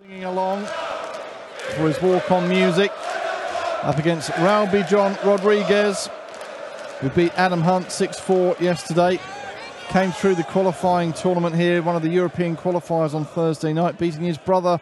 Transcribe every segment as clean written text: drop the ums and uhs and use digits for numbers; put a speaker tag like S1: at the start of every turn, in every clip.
S1: Singing along for his walk-on music up against Rowby-John Rodriguez, who beat Adam Hunt 6-4 yesterday. Came through the qualifying tournament here, one of the European qualifiers on Thursday night, beating his brother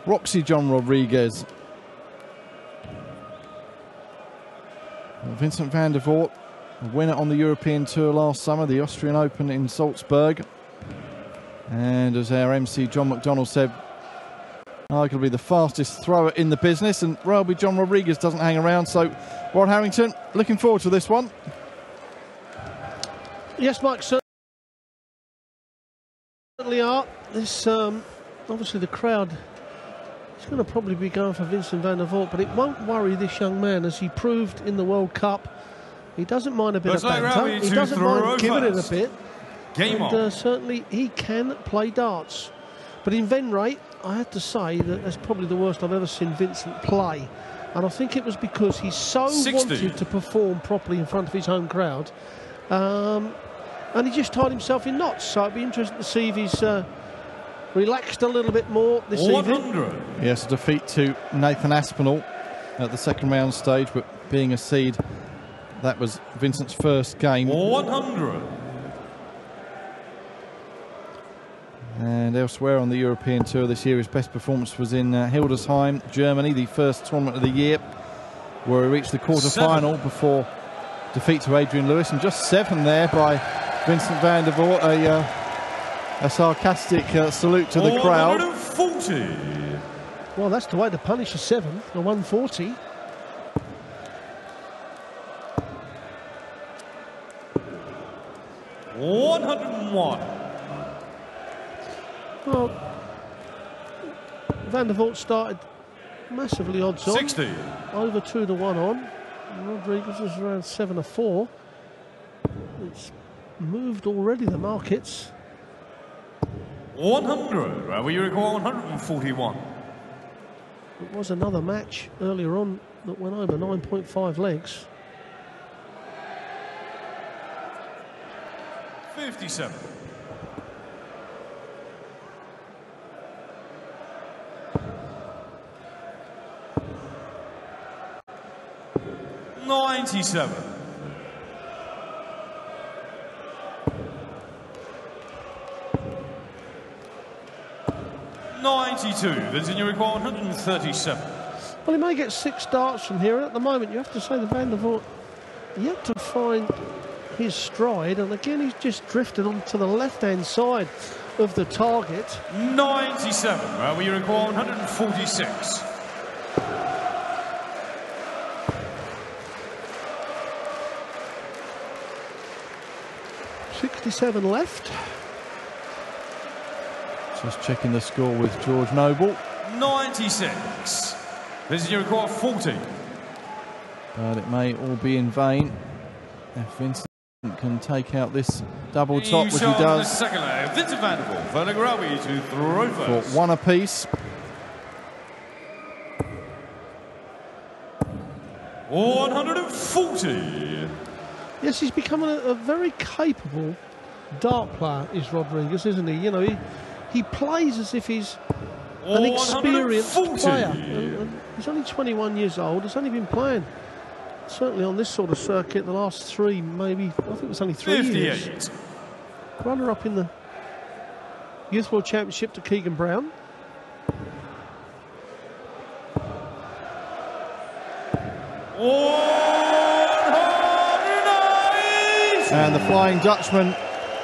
S1: Rowby-John Rodriguez. Vincent van der Voort, a winner on the European Tour last summer, the Austrian Open in Salzburg. And as our MC John McDonald said, arguably the fastest thrower in the business, and Rowby-John Rodriguez doesn't hang around. So Rod Harrington, looking forward to this one.
S2: Yes, Mike, certainly are. This obviously the crowd is going to probably be going for Vincent van der Voort, but it won't worry this young man, as he proved in the World Cup. He doesn't mind a bit of banter. He doesn't mind giving it a bit. And certainly he can play darts. But in Venray, I have to say that that's probably the worst I've ever seen Vincent play. And I think it was because he so wanted to perform properly in front of his home crowd. And he just tied himself in knots. So it'd be interesting to see if he's relaxed a little bit more this evening.
S1: Yes, a defeat to Nathan Aspinall at the second round stage, but being a seed, that was Vincent's first game.
S3: 100.
S1: And elsewhere on the European Tour this year, his best performance was in Hildesheim, Germany, the first tournament of the year, where he reached the quarter-final before defeat to Adrian Lewis, and just 7 there by Vincent van der Voort. A sarcastic salute to the crowd.
S3: 140.
S2: Well, that's the way to punish a 7, a 140. Well, van der Voort started massively odds on.
S3: 60.
S2: Over 2-1 on. Rodriguez was around 7-4. It's moved already, the markets.
S3: 100. We recall 141.
S2: It was another match earlier on that went over 9.5 legs.
S3: 57. 97. 92. Vincent, you require 137.
S2: Well, he may get 6 darts from here. At the moment, you have to say the van der Voort yet to find his stride, and again he's just drifted onto the left-hand side of the target.
S3: 97. We require 146.
S2: 67 left.
S1: Just checking the score with George Noble.
S3: 96. This is your record 40.
S1: But it may all be in vain if Vincent can take out this double top, which he does.
S3: Second leg, Vincent van der Voort, Vernon Rowby to throw first.
S1: For 1 apiece.
S3: 140.
S2: Yes, he's becoming a very capable dart player, is Rodriguez, isn't he? You know, he plays as if he's an experienced player. And he's only 21 years old. He's only been playing, certainly on this sort of circuit, the last 3, maybe, I think it was only 3 years. Runner-up in the Youth World Championship to Keegan Brown.
S1: And the Flying Dutchman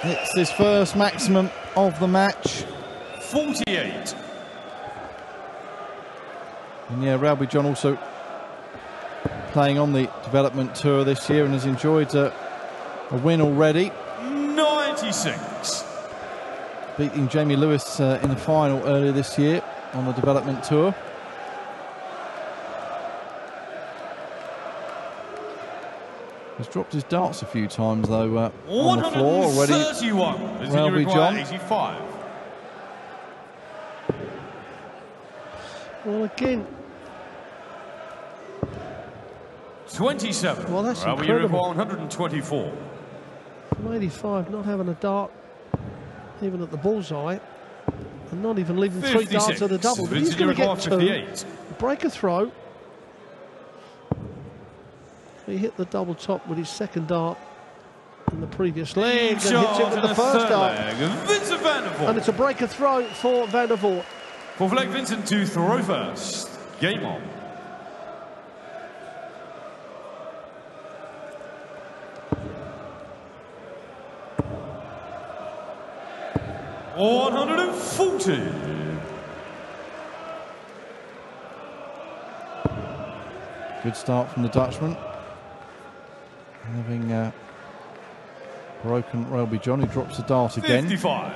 S1: hits his first maximum of the match.
S3: 48.
S1: And yeah, Rowby-John also playing on the development tour this year and has enjoyed a win already.
S3: 96.
S1: Beating Jamie Lewis in the final earlier this year on the development tour. He's dropped his darts a few times though on the floor already.
S3: 131.
S1: Rowby-John.
S3: 85.
S2: Well, again,
S3: 27.
S2: Well, that's incredible.
S3: 124.
S2: From 85, not having a dart even at the bullseye. and not even leaving 3 darts at the double. But he's going to get 2. Break a throw. He hit the double top with his second dart in the previous leg and hits it with the first dart.
S3: Vincent van der Voort.
S2: And it's a break a throw for Van der Voort.
S3: Fourth leg, Vincent to throw first. Game on. $140.
S1: Good start from the Dutchman. Having broken Rowby-John, who drops the dart again.
S3: 55.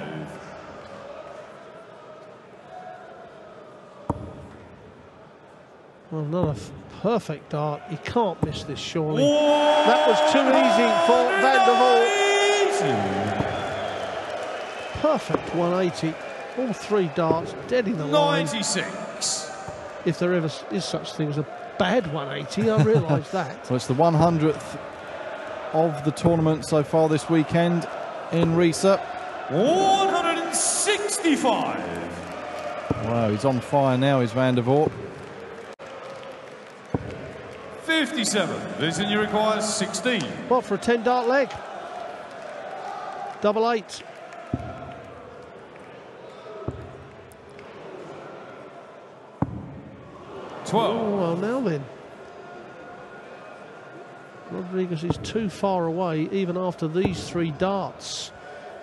S2: Well, not a perfect dart. He can't miss this, surely. That was too easy for Van der Voort. Perfect 180. All 3 darts dead in the line.
S3: 96.
S2: If there ever is such thing as a bad 180, I realise that.
S1: Well, it's the 100th of the tournament so far this weekend in Riesa.
S3: 165.
S1: Wow, he's on fire now, is Van der Voort.
S3: 57. Vincent, you require 16.
S2: What for a 10 dart leg? Double 8. Oh, well, now then. Rodriguez is too far away, even after these 3 darts,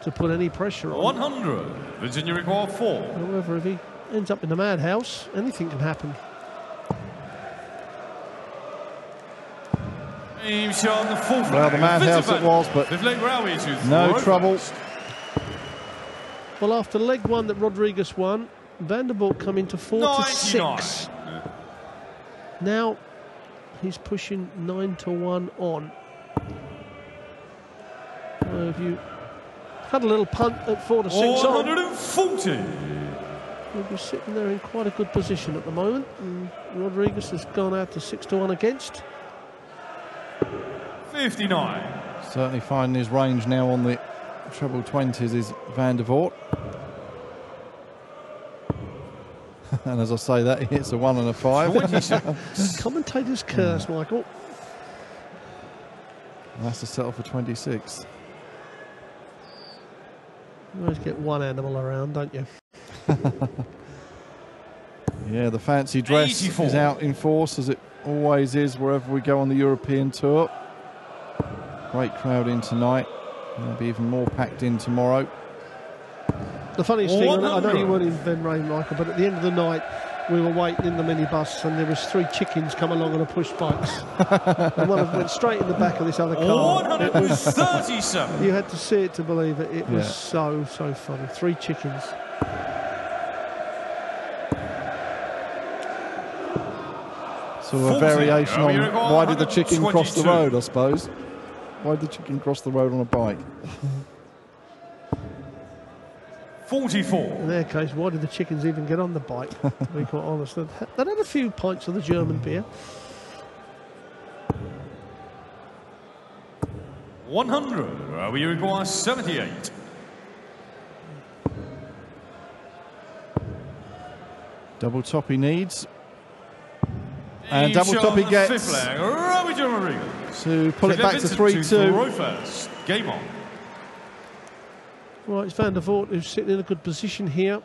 S2: to put any pressure on.
S3: 100. Vincent, you require 4.
S2: However, if he ends up in the madhouse, anything can happen.
S1: Well, the madhouse it was, but no trouble.
S2: Well, after leg 1 that Rodriguez won, Van der Voort come into 4-6. Now he's pushing 9-1 on. Well, if you had a little punt at 4-6 on,
S3: 140.
S2: he'll be sitting there in quite a good position at the moment. And Rodriguez has gone out to 6-1 against.
S3: 59.
S1: Certainly finding his range now on the treble 20s is Van der Voort. And as I say that, he hits a 1 and a 5.
S2: Commentator's curse, Michael.
S1: That's to settle for 26.
S2: You always get one animal around, don't you?
S1: Yeah, the fancy dress
S3: 84.
S1: is out in force, as it always is wherever we go on the European tour. Great crowd in tonight. There'll be even more packed in tomorrow.
S2: The funniest thing, I know you weren't in Ben Rain, Michael, but at the end of the night, we were waiting in the minibus and there was 3 chickens come along on a push bikes. And one of them went straight in the back of this other car.
S3: 137.
S2: You had to see it to believe it. It was so funny. 3 chickens.
S1: So a variation on why did the chicken cross the road, I suppose. Why did the chicken cross the road on a bike?
S3: 44.
S2: In their case, why did the chickens even get on the bike, to be quite honest? They'd had a few pints of the German beer.
S3: 100. We require 78.
S1: Double top he needs. And double top he gets.
S3: Rowby-John
S1: To pull it back to 3-2.
S3: Game on.
S2: Right, it's Van der Voort who's sitting in a good position here.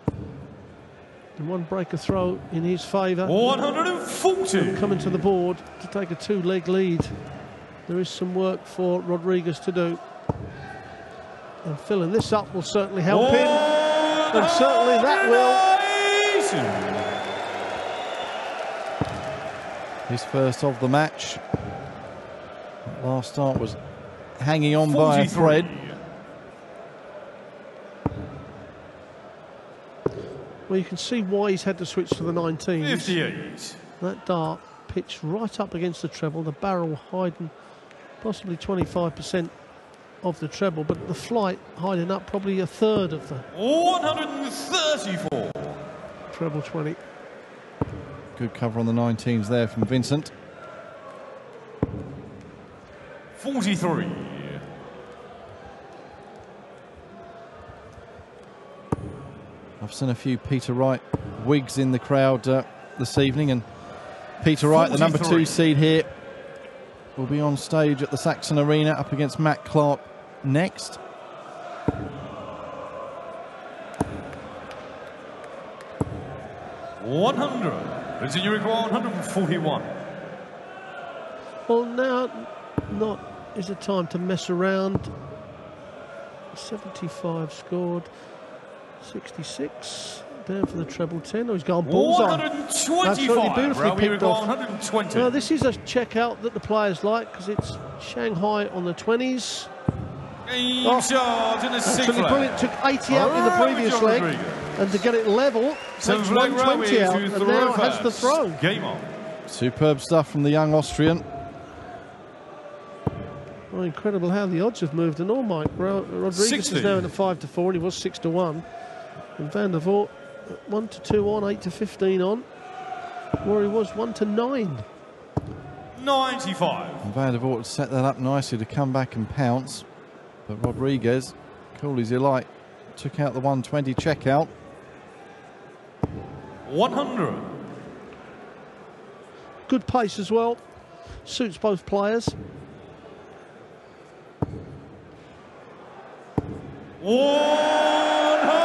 S2: And one breaker throw in his favour.
S3: 140.
S2: Coming to the board to take a 2-leg lead. There is some work for Rodriguez to do. And filling this up will certainly help him. And certainly that will.
S1: His first of the match. That last start was hanging on by a thread.
S2: Well, you can see why he's had to switch to the 19s.
S3: 58.
S2: That dart pitched right up against the treble, the barrel hiding possibly 25% of the treble, but the flight hiding up probably a third of the
S3: 134.
S2: treble 20.
S1: Good cover on the 19s there from Vincent.
S3: 43.
S1: I've seen a few Peter Wright wigs in the crowd this evening, and Peter Wright, the number 2 seed here, will be on stage at the Saxon Arena up against Matt Clark next.
S3: It's in your 141.
S2: Well, now not is the time to mess around. 75 scored. 66 down for the treble 10. Oh, he's gone bullseye.
S3: 125.
S2: Absolutely beautifully picked off.
S3: 120.
S2: Now, this is a check out that the players like because it's Shanghai on the 20s.
S3: Game shot in the
S2: Absolutely brilliant. Took 80 out in the previous leg, and to get it level, takes 120 out, and now has the throw.
S3: Game on.
S1: Superb stuff from the young Austrian.
S2: Well, incredible how the odds have moved and all, Mike. Rodriguez
S3: 60.
S2: is now in a 5-4, and he was 6-1. And Van der Voort 1-2 on, 8-15 on, where he was 1-9.
S3: 95.
S1: And Van der Voort set that up nicely to come back and pounce. But Rodriguez, cool as you like, took out the 120 checkout.
S3: 100.
S2: Good pace as well. Suits both players.
S3: 190.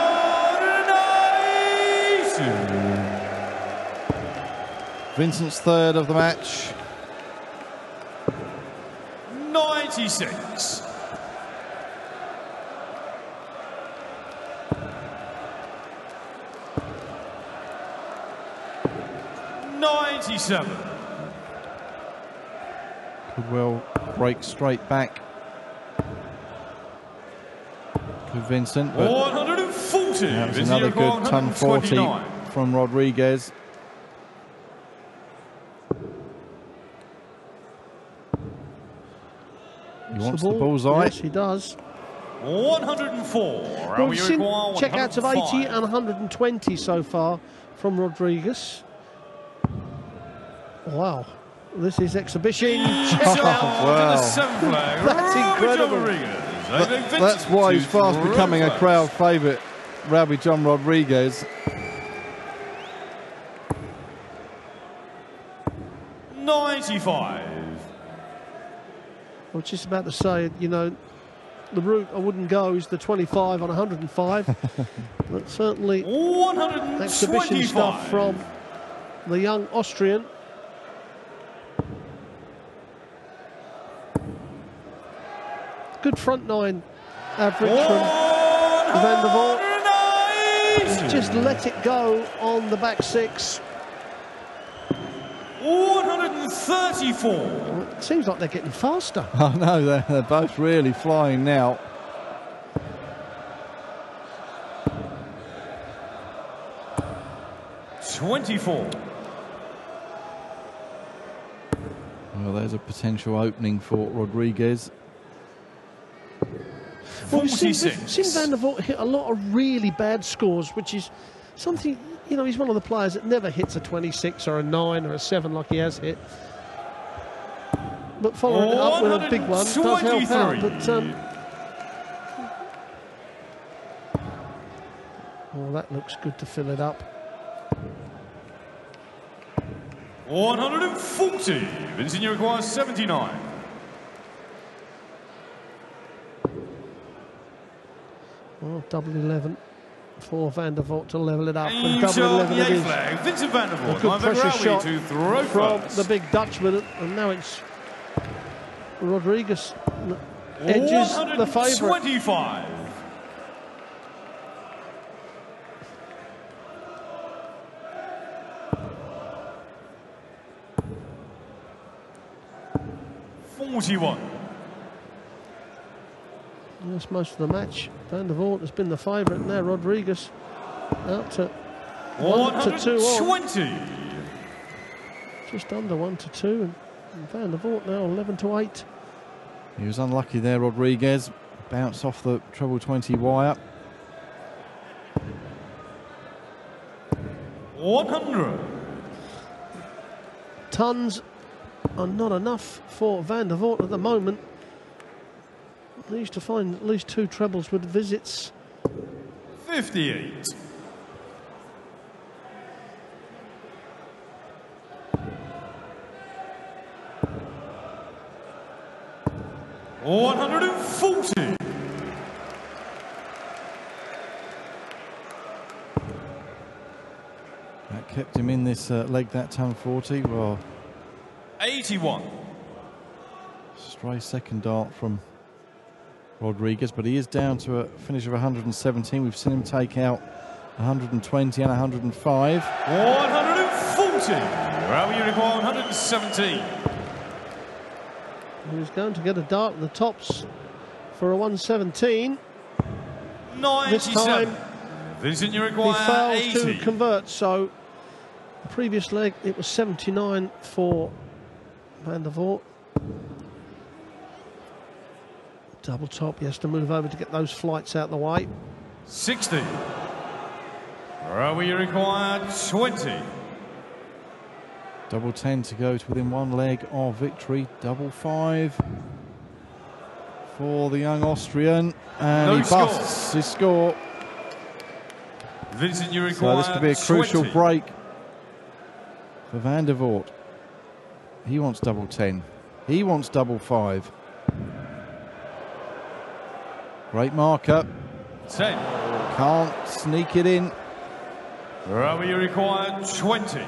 S1: Vincent's third of the match.
S3: 96. 97.
S1: Could well break straight back. Could Vincent, but
S3: 140.
S1: that was another good ton 40 from Rodriguez. He wants the bullseye.
S2: Yes, he does.
S3: 104.
S2: Well, we've seen checkouts of 80 and 120 so far from Rodriguez. Wow. This is exhibition checkout.
S1: Wow.
S2: That's incredible.
S1: That's why he's fast becoming a crowd favourite, Rowby-John Rodriguez.
S3: 95.
S2: I was just about to say, you know, the route I wouldn't go is the 25 on 105. But certainly exhibition stuff from the young Austrian. Good front nine average from Van der Voort. He's just let it go on the back six.
S3: 134.
S2: Well, it seems like they're getting faster.
S1: I know, they're both really flying now.
S3: $24.
S1: Well, there's a potential opening for Rodriguez.
S2: Well, we've seen Van der Voort hit a lot of really bad scores, which is something, you know, he's one of the players that never hits a 26 or a 9 or a 7 like he has hit. But following it up with a big one does help out. But, oh, that looks good to fill it up.
S3: 140. Vincent requires 79.
S2: Well, double 11 for Van der Voort to level it up, and double 11 it is.
S3: Vincent Van der Voort,
S2: a good pressure shot
S3: to throw
S2: from the big Dutchman, and now it's Rodriguez edges the favourite.
S3: 25. $41.
S2: That's most of the match. Van der Voort has been the favourite. Now Rodriguez out to 1-2 on. Just under 1-2, and Van der Voort now 11-8.
S1: He was unlucky there, Rodriguez. Bounced off the treble 20 wire.
S3: 100.
S2: Tons are not enough for Van der Voort at the moment. He needs to find at least 2 trebles with visits.
S3: 58. 140.
S1: That kept him in this leg that time, 40. Well,
S3: 81.
S1: stray second dart from Rodriguez, but he is down to a finish of 117. We've seen him take out 120 and 105.
S3: 140. Rowby require 117.
S2: He's going to get a dart in the tops for a 117.
S3: 97.
S2: This time
S3: Vincent, you
S2: he
S3: require
S2: fails
S3: 80.
S2: to convert, so the previous leg it was 79 for Van der Voort. Double top, he has to move over to get those flights out the way.
S3: 60. Rowby, you require 20.
S1: Double 10 to go to within one leg of victory. Double 5 for the young Austrian, and
S3: No
S1: he
S3: score.
S1: busts his score.
S3: Vincent, you
S1: So
S3: require
S1: this could be a crucial
S3: 20.
S1: break for Van der Voort. He wants double 10. He wants double 5. Great marker.
S3: 10.
S1: Can't sneak it in.
S3: Rowby, you require 20.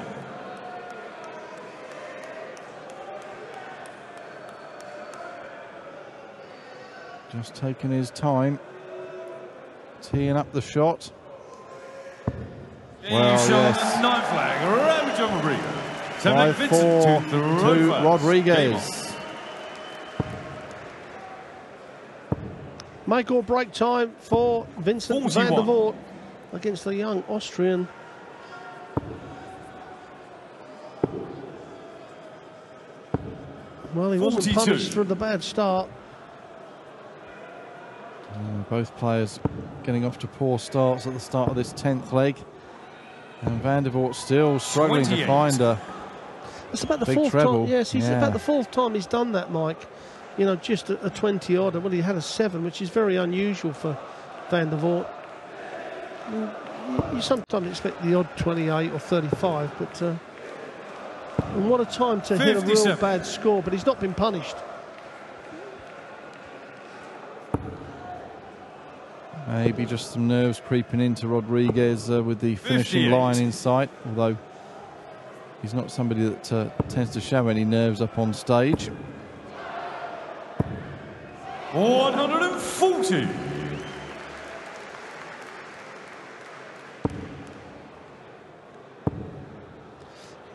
S1: Just taking his time. Teeing up the shot. Well,
S3: You show
S1: yes.
S3: the 9 flag. Rowby-John Rodriguez. So then
S1: 5-4
S3: Vincent to the
S1: to
S3: red flag. Game on.
S1: Rodriguez.
S2: Make or break time for Vincent
S3: 41.
S2: van der Voort against the young Austrian. Well, he wasn't
S3: 42.
S2: punished for the bad start.
S1: Both players getting off to poor starts at the start of this 10th leg. And Van der Voort still struggling
S3: 28.
S1: to find a
S2: It's about the
S1: big
S2: fourth
S1: treble.
S2: time. Yes, he's
S1: Yeah.
S2: about the fourth time he's done that, Mike. You know, just a 20 odd. Well, he had a 7, which is very unusual for Van der Voort. You sometimes expect the odd 28 or 35, but and what a time to hit a real
S3: 57.
S2: bad score. But he's not been punished.
S1: Maybe just some nerves creeping into Rodriguez with the finishing
S3: 58.
S1: line in sight, although he's not somebody that tends to show any nerves up on stage.
S3: 140.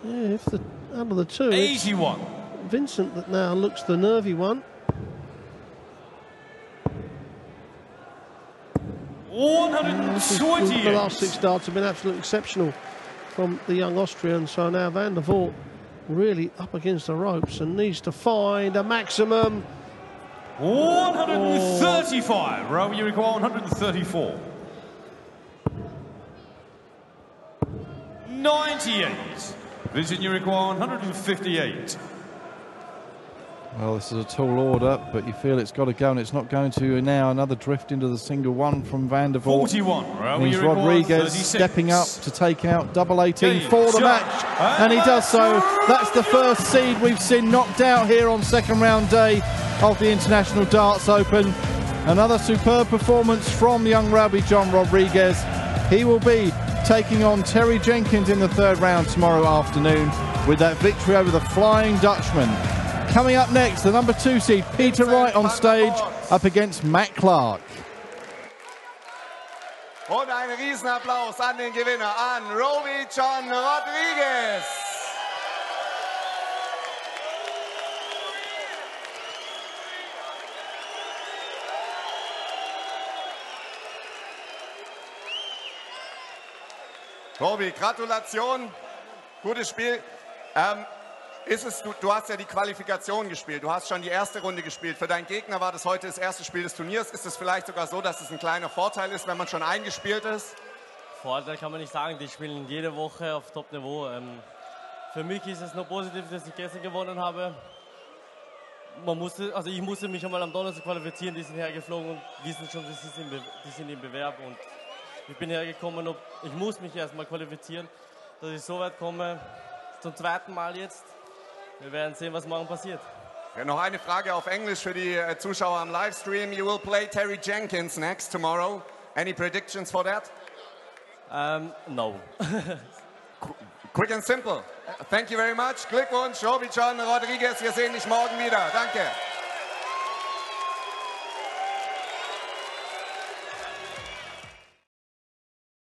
S2: Yeah, if the out of the two, it's
S3: 81.
S2: Vincent that now looks the nervy one.
S3: 128.
S2: The last 6 darts have been absolutely exceptional from the young Austrian. So now Van der Voort really up against the ropes and needs to find a maximum.
S3: 135. Rowby, you require 134. 98. Vincent, you require 158.
S1: Well, this is a tall order, but you feel it's got to go, and it's not going to now. Another drift into the single one from Van der Voort.
S3: 41.
S1: And
S3: Rowby,
S1: he's
S3: you require
S1: Rodriguez
S3: 36.
S1: stepping up to take out double 18
S3: Game,
S1: for the
S3: shot,
S1: match, and he does so. That's the first seed we've seen knocked out here on second round day of the International Darts Open. Another superb performance from young Rowby-John Rodriguez. He will be taking on Terry Jenkins in the third round tomorrow afternoon with that victory over the Flying Dutchman. Coming up next, the number 2 seed, Peter Wright, on stage up against Matt Clark.
S4: Und ein Riesenapplaus an den Gewinner, an Rowby-John Rodriguez. Rowby, Gratulation, gutes Spiel. Du hast ja die Qualifikation gespielt, du hast schon die erste Runde gespielt. Für deinen Gegner war das heute das erste Spiel des Turniers. Ist es vielleicht sogar so, dass es ein kleiner Vorteil ist, wenn man schon eingespielt ist?
S5: Vorteil kann man nicht sagen, die spielen jede Woche auf Top-Niveau. Für mich ist es nur positiv, dass ich gestern gewonnen habe. Ich musste mich schon mal am Donnerstag qualifizieren, die sind hergeflogen und die sind im Bewerb. Und ich bin hergekommen und ich muss mich erstmal qualifizieren, dass ich so weit komme, zum zweiten Mal jetzt. Wir werden sehen, was morgen passiert.
S4: Ja, noch eine Frage auf Englisch für die Zuschauer am Livestream. You will play Terry Jenkins next tomorrow. Any predictions for that?
S5: No.
S4: Quick and simple. Thank you very much. Glückwunsch, Rowby-John, Rodriguez. Wir sehen dich morgen wieder. Danke.